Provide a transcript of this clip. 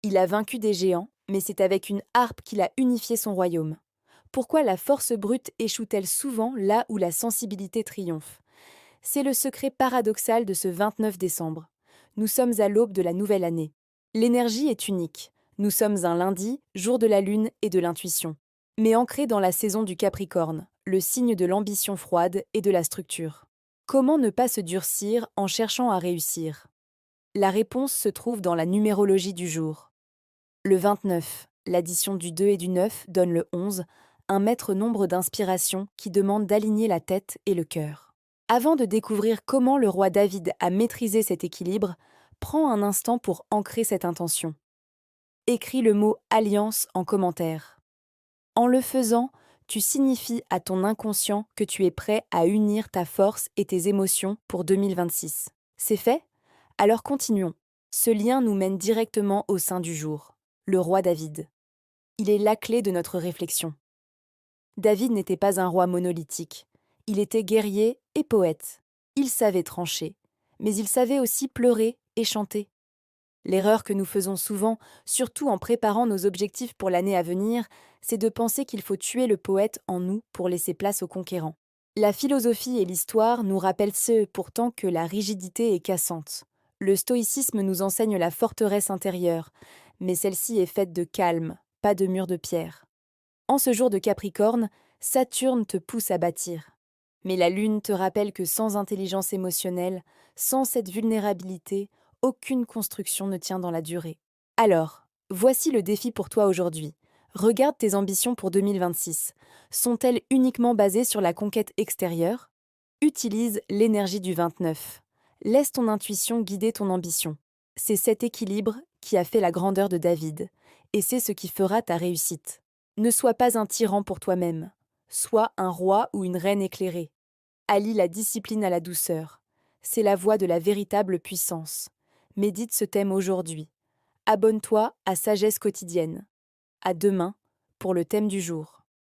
Il a vaincu des géants, mais c'est avec une harpe qu'il a unifié son royaume. Pourquoi la force brute échoue-t-elle souvent là où la sensibilité triomphe? C'est le secret paradoxal de ce 29 décembre. Nous sommes à l'aube de la nouvelle année. L'énergie est unique. Nous sommes un lundi, jour de la lune et de l'intuition. Mais ancré dans la saison du Capricorne, le signe de l'ambition froide et de la structure. Comment ne pas se durcir en cherchant à réussir? La réponse se trouve dans la numérologie du jour. Le 29, l'addition du 2 et du 9 donne le 11, un maître nombre d'inspiration qui demande d'aligner la tête et le cœur. Avant de découvrir comment le roi David a maîtrisé cet équilibre, prends un instant pour ancrer cette intention. Écris le mot alliance en commentaire. En le faisant, tu signifies à ton inconscient que tu es prêt à unir ta force et tes émotions pour 2026. C'est fait? Alors continuons. Ce lien nous mène directement au sein du jour, le roi David. Il est la clé de notre réflexion. David n'était pas un roi monolithique. Il était guerrier et poète. Il savait trancher, mais il savait aussi pleurer et chanter. L'erreur que nous faisons souvent, surtout en préparant nos objectifs pour l'année à venir, c'est de penser qu'il faut tuer le poète en nous pour laisser place au conquérant. La philosophie et l'histoire nous rappellent pourtant que la rigidité est cassante. Le stoïcisme nous enseigne la forteresse intérieure, mais celle-ci est faite de calme, pas de murs de pierre. En ce jour de Capricorne, Saturne te pousse à bâtir. Mais la Lune te rappelle que sans intelligence émotionnelle, sans cette vulnérabilité, aucune construction ne tient dans la durée. Alors, voici le défi pour toi aujourd'hui. Regarde tes ambitions pour 2026. Sont-elles uniquement basées sur la conquête extérieure? Utilise l'énergie du 29. Laisse ton intuition guider ton ambition. C'est cet équilibre qui a fait la grandeur de David, et c'est ce qui fera ta réussite. Ne sois pas un tyran pour toi-même. Sois un roi ou une reine éclairée. Allie la discipline à la douceur. C'est la voie de la véritable puissance. Médite ce thème aujourd'hui. Abonne-toi à Sagesse quotidienne. À demain pour le thème du jour.